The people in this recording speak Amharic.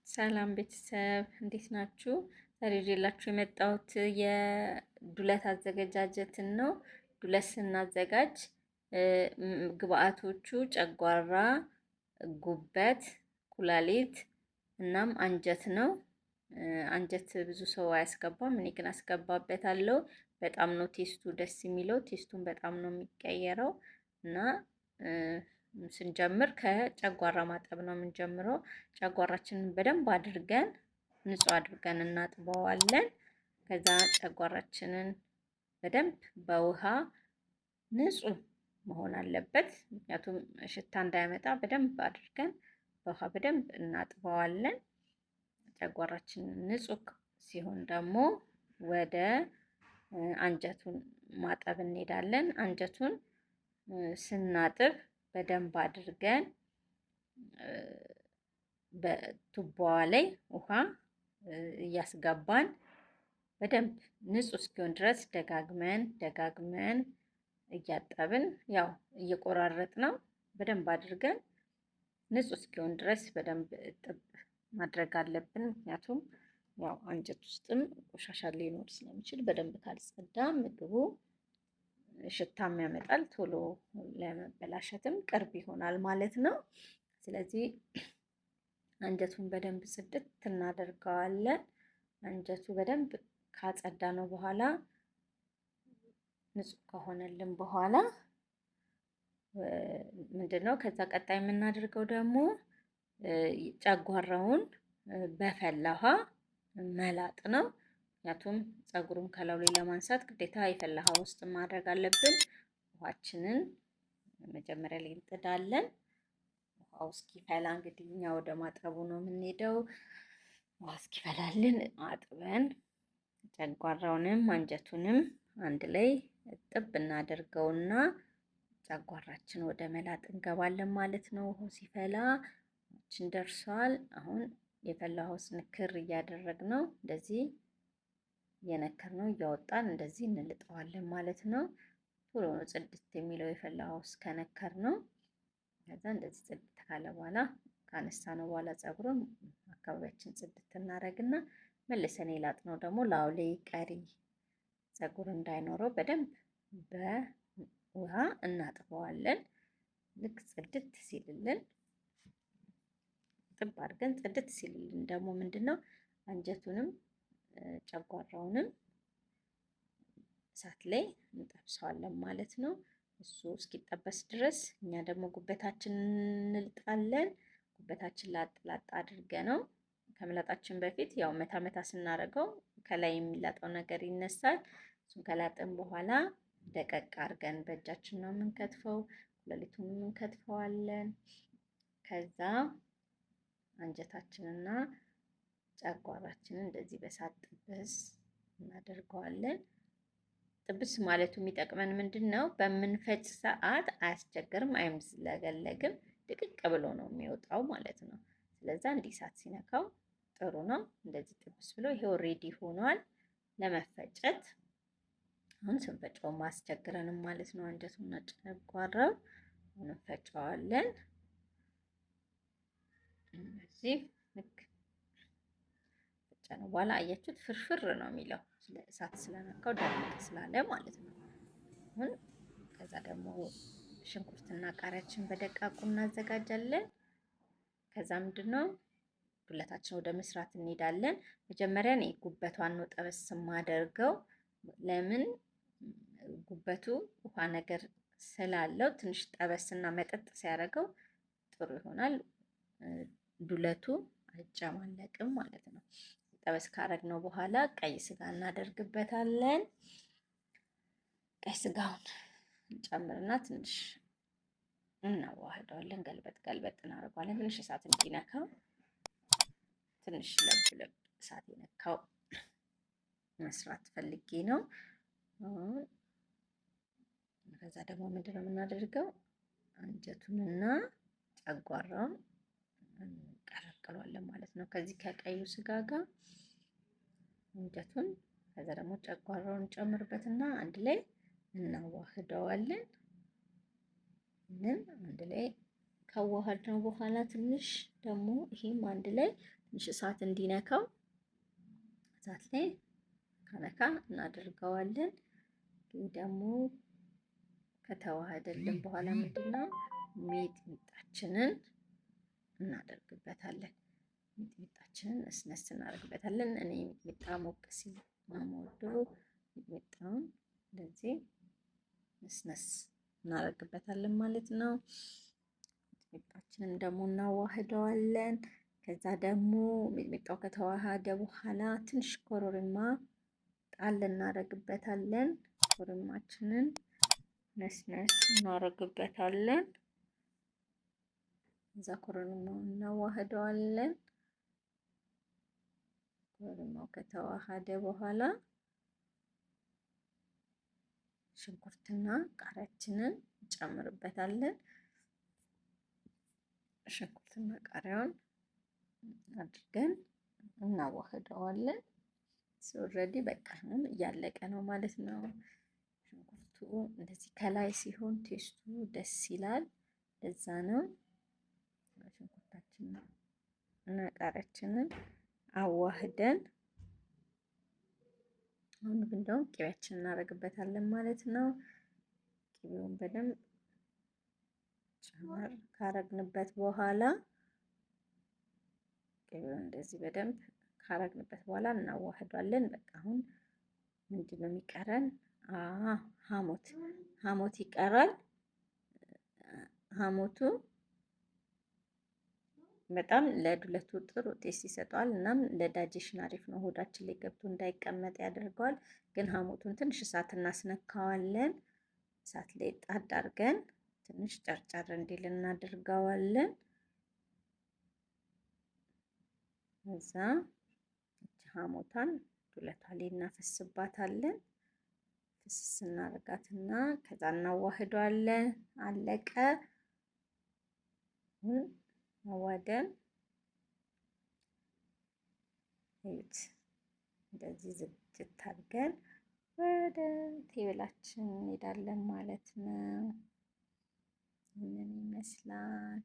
ሰላም ቤተሰብ እንዴት ናችሁ? ዛሬ ይዤላችሁ የመጣሁት የዱለት አዘገጃጀትን ነው። ዱለት ስናዘጋጅ ግብአቶቹ ጨጓራ፣ ጉበት፣ ኩላሊት እናም አንጀት ነው። አንጀት ብዙ ሰው አያስገባም፣ እኔ ግን አስገባበታለሁ። በጣም ነው ቴስቱ ደስ የሚለው። ቴስቱን በጣም ነው የሚቀየረው እና ስንጀምር ከጨጓራ ማጠብ ነው የምንጀምረው። ጨጓራችንን በደንብ አድርገን ንጹህ አድርገን እናጥበዋለን። ከዛ ጨጓራችንን በደንብ በውሃ ንጹህ መሆን አለበት፣ ምክንያቱም ሽታ እንዳያመጣ በደንብ አድርገን በውሃ በደንብ እናጥበዋለን። ጨጓራችንን ንጹህ ሲሆን ደግሞ ወደ አንጀቱን ማጠብ እንሄዳለን። አንጀቱን ስናጥብ በደንብ አድርገን በቱቦዋ ላይ ውሃ እያስገባን በደንብ ንጹህ እስኪሆን ድረስ ደጋግመን እያጠብን ያው እየቆራረጥ ነው በደንብ አድርገን ንጹህ እስኪሆን ድረስ በደንብ እጥብ ማድረግ አለብን። ምክንያቱም ያው አንጀት ውስጥም ቆሻሻ ሊኖር ስለሚችል በደንብ ካልጸዳ ምግቡ ሽታም ያመጣል፣ ቶሎ ለመበላሸትም ቅርብ ይሆናል ማለት ነው። ስለዚህ አንጀቱን በደንብ ጽድት እናደርገዋለን። አንጀቱ በደንብ ካጸዳ ነው በኋላ ንጹህ ከሆነልን በኋላ ምንድነው ከዛ ቀጣይ የምናደርገው ደግሞ ጨጓራውን በፈላ ውሃ መላጥ ነው። ምክንያቱም ፀጉሩን ከላዩ ላይ ለማንሳት ግዴታ የፈላ ውሃ ውስጥ ማድረግ አለብን። ውሃችንን መጀመሪያ ላይ እንጥዳለን። ውሃው እስኪፈላ እንግዲህ እኛ ወደ ማጠቡ ነው የምንሄደው። ውሃ እስኪፈላልን አጥበን ጨጓራውንም አንጀቱንም አንድ ላይ እጥብ እናደርገውና ጨጓራችን ወደ መላጥ እንገባለን ማለት ነው። ውሃው ሲፈላ ችን ደርሷል። አሁን የፈላው ንክር እያደረግነው እንደዚህ እየነከርነው እያወጣን እንደዚህ እንልጠዋለን ማለት ነው። ቶሎ ነው ጽድት የሚለው የፈላው እስከነከር ነው። ከዛ እንደዚህ ጽድት ካለ በኋላ ካነሳ ነው በኋላ ፀጉሩን አካባቢያችን ጽድት እናደርግና መልሰን የላጥነው ደግሞ ላዩ ላይ ቀሪ ፀጉር እንዳይኖረው በደንብ በውሃ እናጥበዋለን። ልክ ጽድት ሲልልን ጥብ አድርገን ጽድት ሲልልን ደግሞ ምንድነው አንጀቱንም ጨጓራውንም እሳት ላይ እንጠብሰዋለን ማለት ነው። እሱ እስኪጠበስ ድረስ እኛ ደግሞ ጉበታችንን እንልጣለን። ጉበታችን ላጥ ላጥ አድርገ ነው ከመላጣችን በፊት ያው መታ መታ ስናደርገው ከላይ የሚላጠው ነገር ይነሳል። እሱን ከላጥን በኋላ ደቀቅ አድርገን በእጃችን ነው የምንከትፈው። ኩላሊቱን እንከትፈዋለን። ከዛ አንጀታችንና ጨጓራችንን እንደዚህ በሳት ጥብስ እናደርገዋለን። ጥብስ ማለቱ የሚጠቅመን ምንድን ነው? በምንፈጭ ሰዓት አያስቸግርም፣ አይምዝለገለግም፣ ድቅቅ ብሎ ነው የሚወጣው ማለት ነው። ስለዛ እንዲህ እሳት ሲነካው ጥሩ ነው። እንደዚህ ጥብስ ብሎ ይሄው ሬዲ ሆኗል ለመፈጨት። አሁን ስንፈጨው ማስቸግረንም ማለት ነው። አንጀቱና ጨጓራው እንፈጨዋለን። እዚህ ልክ ነው በኋላ አያችሁት፣ ፍርፍር ነው የሚለው እሳት ስለነካው ደረቅ ስላለ ማለት ነው። አሁን ከዛ ደግሞ ሽንኩርትና ቃሪያችን በደቃቁ እናዘጋጃለን። ከዛ ምንድነው ዱለታችን ወደ መስራት እንሄዳለን። መጀመሪያ እኔ ጉበቷን ነው ጠበስ የማደርገው። ለምን ጉበቱ ውሃ ነገር ስላለው ትንሽ ጠበስና መጠጥ ሲያደርገው ጥሩ ይሆናል። ዱለቱ አይጨማለቅም ማለት ነው። ጠበስ ካረግነው በኋላ ቀይ ስጋ እናደርግበታለን። ቀይ ስጋውን እንጨምርና ትንሽ እናዋህደዋለን። ገልበጥ ገልበጥ እናደርገዋለን። ትንሽ እሳት እንዲነካው ትንሽ ለብ ለብ እሳት የነካው መስራት ፈልጌ ነው። ከዛ ደግሞ ምንድነው የምናደርገው አንጀቱንና ጨጓራውን እንቀላቅለዋለን ማለት ነው። ከዚህ ከቀዩ ስጋ ጋር አንጀቱን ከዛ ደግሞ ጨጓራውን ጨምርበትና አንድ ላይ እናዋህደዋለን። አንድ ላይ ካዋሃድነው በኋላ ትንሽ ደግሞ ይሄም አንድ ላይ ትንሽ እሳት እንዲነካው እሳት ላይ ከነካ እናደርገዋለን። ይህ ደግሞ ከተዋሃደልን በኋላ ምንድነው ሚጥሚጣችንን እናደርግበታለን። ሚጥሚጣችንን ነስነስ እናደርግበታለን። እኔ ሚጥሚጣ ሞቅ ሲል ነው የምወደው። ሚጥሚጣውን እንደዚህ ነስነስ እናደርግበታለን ማለት ነው። ሚጥሚጣችንን ደግሞ እናዋህደዋለን። ከዛ ደግሞ ሚጥሚጣው ከተዋሃደ በኋላ ትንሽ ኮረሪማ ጣል እናደርግበታለን። ኮረሪማችንን ነስነስ እናደርግበታለን። እዛ ኮረሪማውን እናዋህደዋለን። ኮረሪማው ከተዋሃደ በኋላ ሽንኩርትና ቃሪያችንን እንጨምርበታለን። ሽንኩርትና ቃሪያውን አድርገን እናዋህደዋለን። ኦልሬዲ በቃ እያለቀ ነው ማለት ነው። ሽንኩርቱ እንደዚህ ከላይ ሲሆን ቴስቱ ደስ ይላል። ለዛ ነው ሽንኩርታችንን እና ቃሪያችንን አዋህደን አሁን እንደውም ቅቤያችንን እናደርግበታለን ማለት ነው። ቅቤውን በደንብ ጨመር ካረግንበት በኋላ ቅቤውን እንደዚህ በደንብ ካረግንበት በኋላ እናዋህዷለን። በቃ አሁን ምንድን ነው የሚቀረን? ሀሞት ይቀራል። ሀሞቱ በጣም ለዱለቱ ጥሩ ቴስት ይሰጠዋል። እናም ለዳይጀሽን አሪፍ ነው። ሆዳችን ላይ ገብቶ እንዳይቀመጥ ያደርገዋል። ግን ሀሞቱን ትንሽ እሳት እናስነካዋለን። እሳት ላይ ጣድ አድርገን ትንሽ ጨርጨር እንዲል እናደርገዋለን። እዛ ሀሞታን ዱለቷ ላይ እናፈስባታለን። ፍስስ እናደርጋትና ከዛ እናዋህደዋለን። አለቀ። አዋደን እዩት። እንደዚህ ዝግጅት አድርገን ወደ ቴብላችን እንሄዳለን ማለት ነው። ምን ይመስላል?